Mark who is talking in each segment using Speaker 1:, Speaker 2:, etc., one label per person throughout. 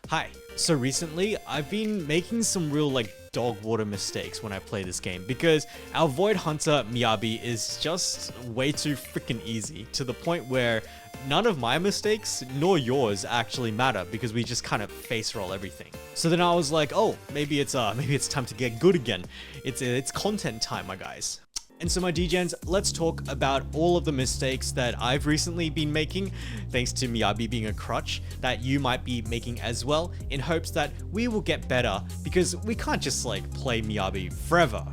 Speaker 1: Hi. So recently, I've been making some real dog water mistakes when I play this game because our Void Hunter Miyabi is just way too freaking easy to the point where none of my mistakes nor yours actually matter because we just kind of face roll everything. So then I was like, oh, maybe it's time to get good again. It's content time, my guys. And so my DGens, let's talk about all of the mistakes that I've recently been making, thanks to Miyabi being a crutch, that you might be making as well, in hopes that we will get better, because we can't just play Miyabi forever,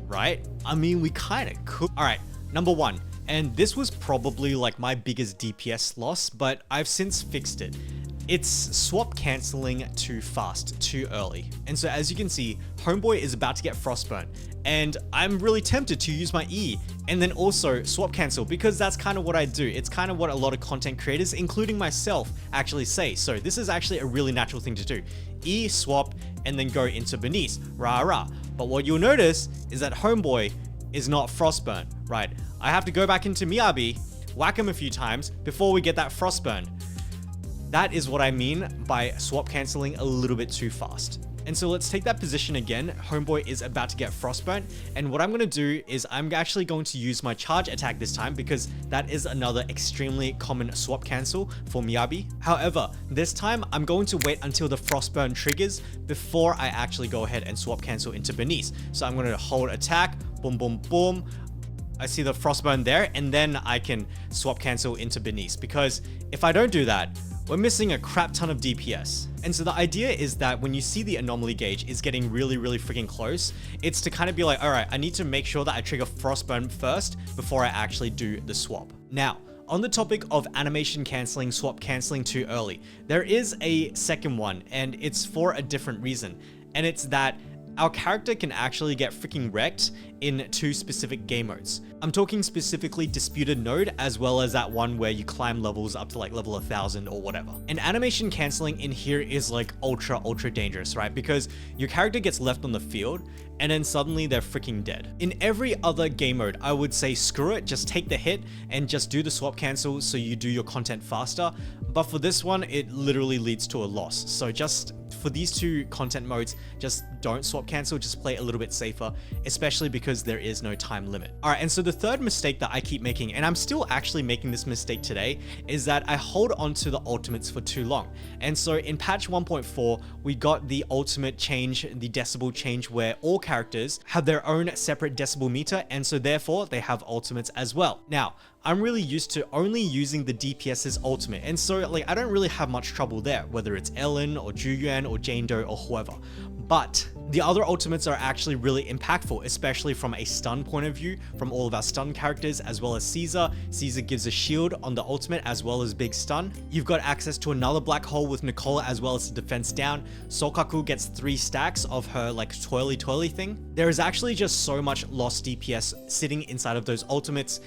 Speaker 1: right? I mean, we kind of could. All right, number one, and this was probably my biggest DPS loss, but I've since fixed it. It's swap cancelling too fast, too early. And so as you can see, Homeboy is about to get Frostburn, and I'm really tempted to use my E and then also swap cancel because that's kind of what I do. It's kind of what a lot of content creators, including myself, actually say. So this is actually a really natural thing to do. E, swap, and then go into Bernice, rah rah. But what you'll notice is that Homeboy is not Frostburn, right? I have to go back into Miyabi, whack him a few times before we get that Frostburn. That is what I mean by swap cancelling a little bit too fast. And so let's take that position again. Homeboy is about to get Frostburn. And what I'm going to do is I'm actually going to use my charge attack this time because that is another extremely common swap cancel for Miyabi. However, this time I'm going to wait until the Frostburn triggers before I actually go ahead and swap cancel into Bernice. So I'm going to hold attack, boom, boom, boom. I see the Frostburn there, and then I can swap cancel into Bernice, because if I don't do that, we're missing a crap ton of DPS. And so the idea is that when you see the anomaly gauge is getting really freaking close, it's to kind of be like, all right, I need to make sure that I trigger Frostburn first before I actually do the swap. Now, on the topic of animation cancelling, swap cancelling too early, there is a second one, and it's for a different reason. And it's that our character can actually get freaking wrecked in two specific game modes. I'm talking specifically Disputed Node, as well as that one where you climb levels up to level 1000 or whatever. And animation cancelling in here is ultra dangerous, right? Because your character gets left on the field and then suddenly they're freaking dead. In every other game mode, I would say screw it, just take the hit and just do the swap cancel so you do your content faster. But for this one, it literally leads to a loss. So just for these two content modes, just don't swap cancel, just play a little bit safer, especially because there is no time limit. All right, and so the third mistake that I keep making, and I'm still actually making this mistake today, is that I hold on to the ultimates for too long. And so in patch 1.4, we got the ultimate change, the decibel change, where all characters have their own separate decibel meter, and so therefore they have ultimates as well. Now, I'm really used to only using the DPS's ultimate, and so I don't really have much trouble there, whether it's Ellen or Juyuan or Jane Doe or whoever. But the other ultimates are actually really impactful, especially from a stun point of view, from all of our stun characters, as well as Caesar. Caesar gives a shield on the ultimate as well as big stun. You've got access to another black hole with Nicola as well as the defense down. Sokaku gets 3 stacks of her twirly thing. There is actually just so much lost DPS sitting inside of those ultimates.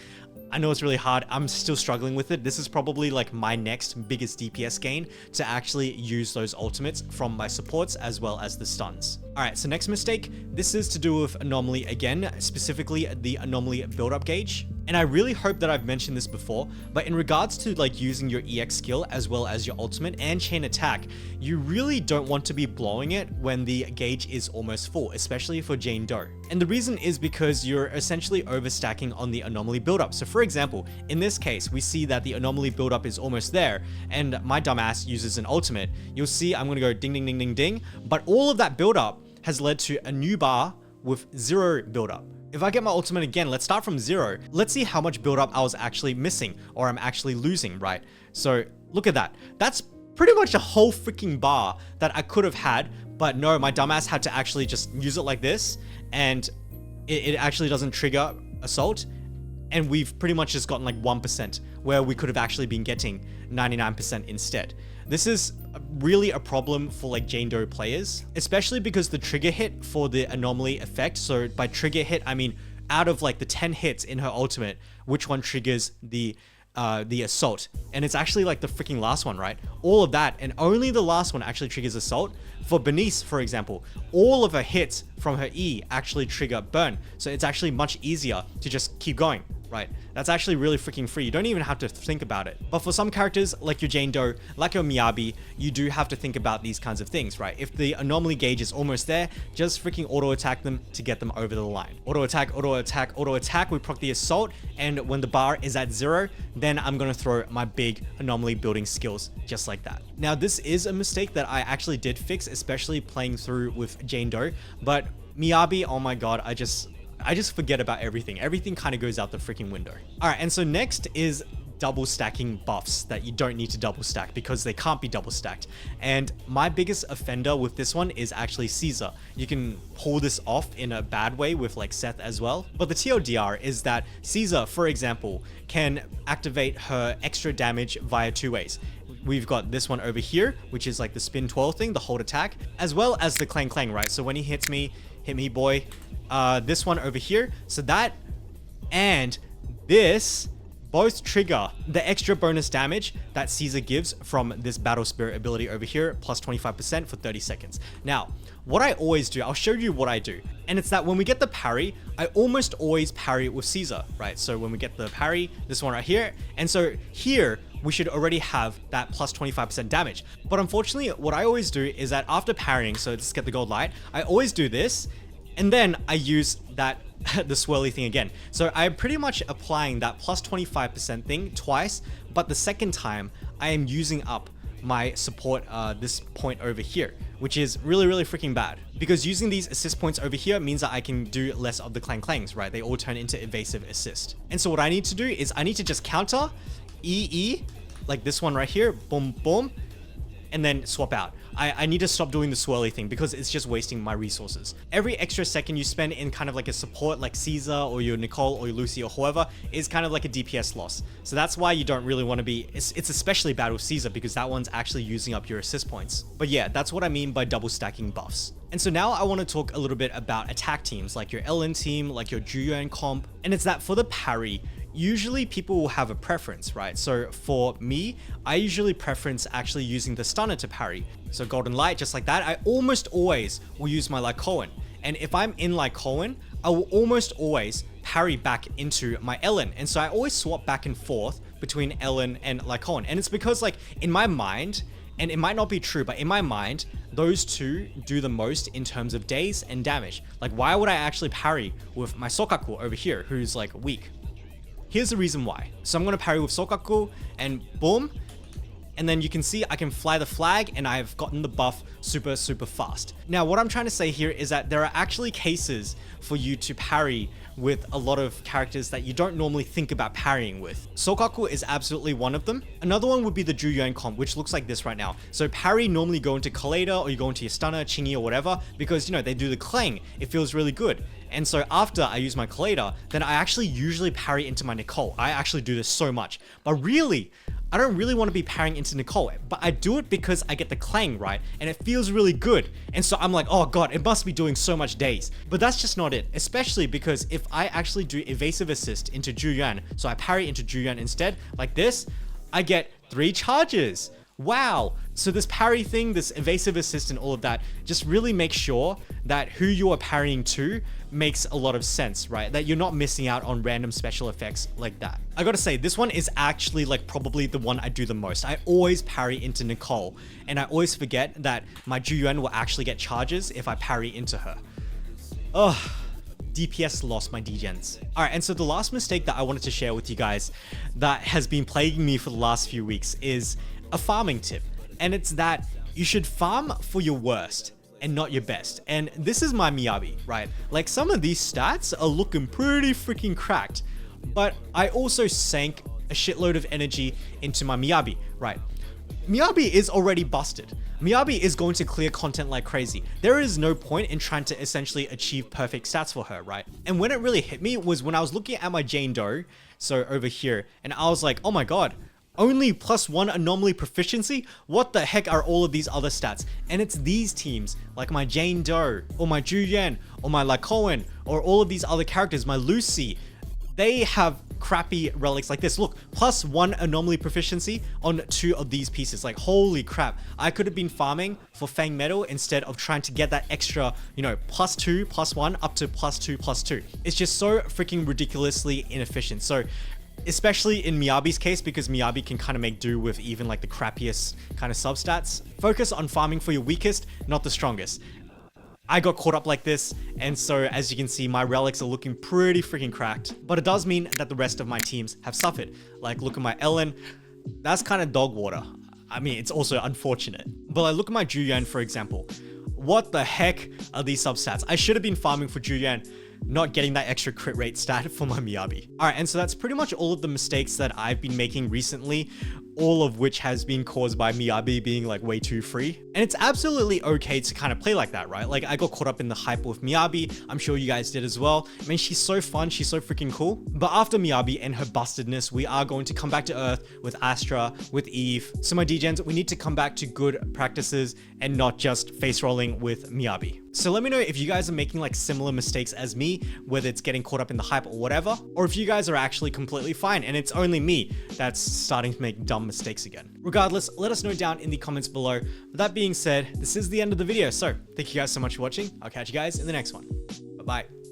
Speaker 1: I know it's really hard. I'm still struggling with it. This is probably my next biggest DPS gain, to actually use those ultimates from my supports as well as the stuns. All right, so next mistake, this is to do with Anomaly again, specifically the Anomaly build-up gauge. And I really hope that I've mentioned this before, but in regards to using your EX skill as well as your ultimate and chain attack, you really don't want to be blowing it when the gauge is almost full, especially for Jane Doe. And the reason is because you're essentially overstacking on the Anomaly build-up. So for example, in this case, we see that the Anomaly build-up is almost there, and my dumbass uses an ultimate. You'll see I'm gonna go ding ding ding ding ding, but all of that build-up has led to a new bar with 0 build-up. If I get my ultimate again, let's start from 0. Let's see how much build-up I was actually missing, or I'm actually losing, right? So look at that. That's pretty much a whole freaking bar that I could have had, but no, my dumbass had to actually just use it like this, and it actually doesn't trigger assault. And we've pretty much just gotten 1%, where we could have actually been getting 99% instead. This is really a problem for Jane Doe players, especially because the trigger hit for the Anomaly effect, so by trigger hit, I mean out of the 10 hits in her ultimate, which one triggers the assault? And it's actually the freaking last one, right? All of that, and only the last one actually triggers assault. For Bernice, for example, all of her hits from her E actually trigger burn, so it's actually much easier to just keep going, right? That's actually really freaking free. You don't even have to think about it. But for some characters, like your Jane Doe, like your Miyabi, you do have to think about these kinds of things, right? If the anomaly gauge is almost there, just freaking auto attack them to get them over the line. Auto attack, auto attack, auto attack. We proc the assault, and when the bar is at 0, then I'm gonna throw my big anomaly building skills just like that. Now, this is a mistake that I actually did fix, especially playing through with Jane Doe, but Miyabi, oh my god, I just forget about everything. Everything kind of goes out the freaking window. All right, and so next is double stacking buffs that you don't need to double stack because they can't be double stacked. And my biggest offender with this one is actually Caesar. You can pull this off in a bad way with like Seth as well. But the TLDR is that Caesar, for example, can activate her extra damage via 2 ways. We've got this one over here, which is like the spin twirl thing, the hold attack, as well as the clang clang, right? So when he hits me, hit me boy. This one over here. So that and this both trigger the extra bonus damage that Caesar gives from this Battle Spirit ability over here, plus 25% for 30 seconds. Now, what I always do, I'll show you what I do. And it's that when we get the parry, I almost always parry with Caesar, right? So when we get the parry, this one right here. And so here, we should already have that plus 25% damage. But unfortunately, what I always do is that after parrying, so let's get the gold light, I always do this, and then I use that the swirly thing again. So I'm pretty much applying that plus 25% thing twice, but the second time I am using up my support this point over here, which is really, really freaking bad. Because using these assist points over here means that I can do less of the clang clangs, right? They all turn into evasive assist. And so what I need to do is I need to just counter EE, like this one right here, boom, boom, and then swap out. I need to stop doing the swirly thing because it's just wasting my resources. Every extra second you spend in kind of like a support like Caesar or your Nicole or your Lucy or whoever is kind of like a DPS loss. So that's why you don't really want to be, it's especially bad with Caesar because that one's actually using up your assist points. But yeah, that's what I mean by double stacking buffs. And so now I want to talk a little bit about attack teams like your LN team, like your Juyuan comp. And it's that for the parry, usually people will have a preference, right? So for me, I usually preference actually using the stunner to parry. So golden light, just like that, I almost always will use my Lycoan. And if I'm in Lycoan, I will almost always parry back into my Ellen. And so I always swap back and forth between Ellen and Lycoan. And it's because like in my mind, and it might not be true, but in my mind, those two do the most in terms of days and damage. Like why would I actually parry with my Sokaku over here, who's like weak? Here's the reason why. So I'm going to parry with Sokaku and boom. And then you can see I can fly the flag and I've gotten the buff super, super fast. Now, what I'm trying to say here is that there are actually cases for you to parry with a lot of characters that you don't normally think about parrying with. Sokaku is absolutely one of them. Another one would be the Juyuan comp, which looks like this right now. So parry normally go into Collider or you go into your stunner, Chingy or whatever, because you know, they do the clang. It feels really good. And so after I use my Collider, then I actually usually parry into my Nicole. I actually do this so much, but really, I don't really want to be parrying into Nicole, but I do it because I get the clang, right? And it feels really good. And so I'm like, oh God, it must be doing so much days. But that's just not it, especially because if I actually do evasive assist into Juyuan, so I parry into Juyuan instead, like this, I get 3 charges. Wow. So this parry thing, this evasive assist and all of that, just really make sure that who you are parrying to makes a lot of sense, right? That you're not missing out on random special effects like that. I gotta say, this one is actually like probably the one I do the most. I always parry into Nicole, and I always forget that my Juyuan will actually get charges if I parry into her. Ugh. DPS lost my degens. All right, and so the last mistake that I wanted to share with you guys that has been plaguing me for the last few weeks is a farming tip. And it's that you should farm for your worst and not your best. And this is my Miyabi, right? Like some of these stats are looking pretty freaking cracked, but I also sank a shitload of energy into my Miyabi, right? Miyabi is already busted. Miyabi is going to clear content like crazy. There is no point in trying to essentially achieve perfect stats for her, right? And when it really hit me was when I was looking at my Jane Doe, so over here, and I was like, oh my God, only +1 anomaly proficiency? What the heck are all of these other stats? And it's these teams, like my Jane Doe, or my Juyuan, or my Lycoan, or all of these other characters, my Lucy. they have crappy relics like this. Look, +1 anomaly proficiency on 2 of these pieces. Like, holy crap. I could have been farming for Fang Metal instead of trying to get that extra, you know, +2, +1, up to +2, +2. It's just so freaking ridiculously inefficient. So, especially in Miyabi's case, because Miyabi can kind of make do with even like the crappiest kind of substats, focus on farming for your weakest, not the strongest. I got caught up like this, and so as you can see, my relics are looking pretty freaking cracked. But it does mean that the rest of my teams have suffered. Like, look at my Ellen, that's kind of dog water. I mean, it's also unfortunate. But like, look at my Juyan, for example. What the heck are these substats? I should have been farming for Juyan, not getting that extra crit rate stat for my Miyabi. Alright, and so that's pretty much all of the mistakes that I've been making recently, all of which has been caused by Miyabi being like way too free. And it's absolutely okay to kind of play like that, right? Like, I got caught up in the hype with Miyabi. I'm sure you guys did as well. I mean, she's so fun. She's so freaking cool. But after Miyabi and her bustedness, we are going to come back to Earth with Astra, with Eve. So my DGens, we need to come back to good practices and not just face rolling with Miyabi. So let me know if you guys are making like similar mistakes as me, whether it's getting caught up in the hype or whatever, or if you guys are actually completely fine and it's only me that's starting to make dumb mistakes again. Regardless, let us know down in the comments below. But that being said, this is the end of the video. So thank you guys so much for watching. I'll catch you guys in the next one. Bye-bye.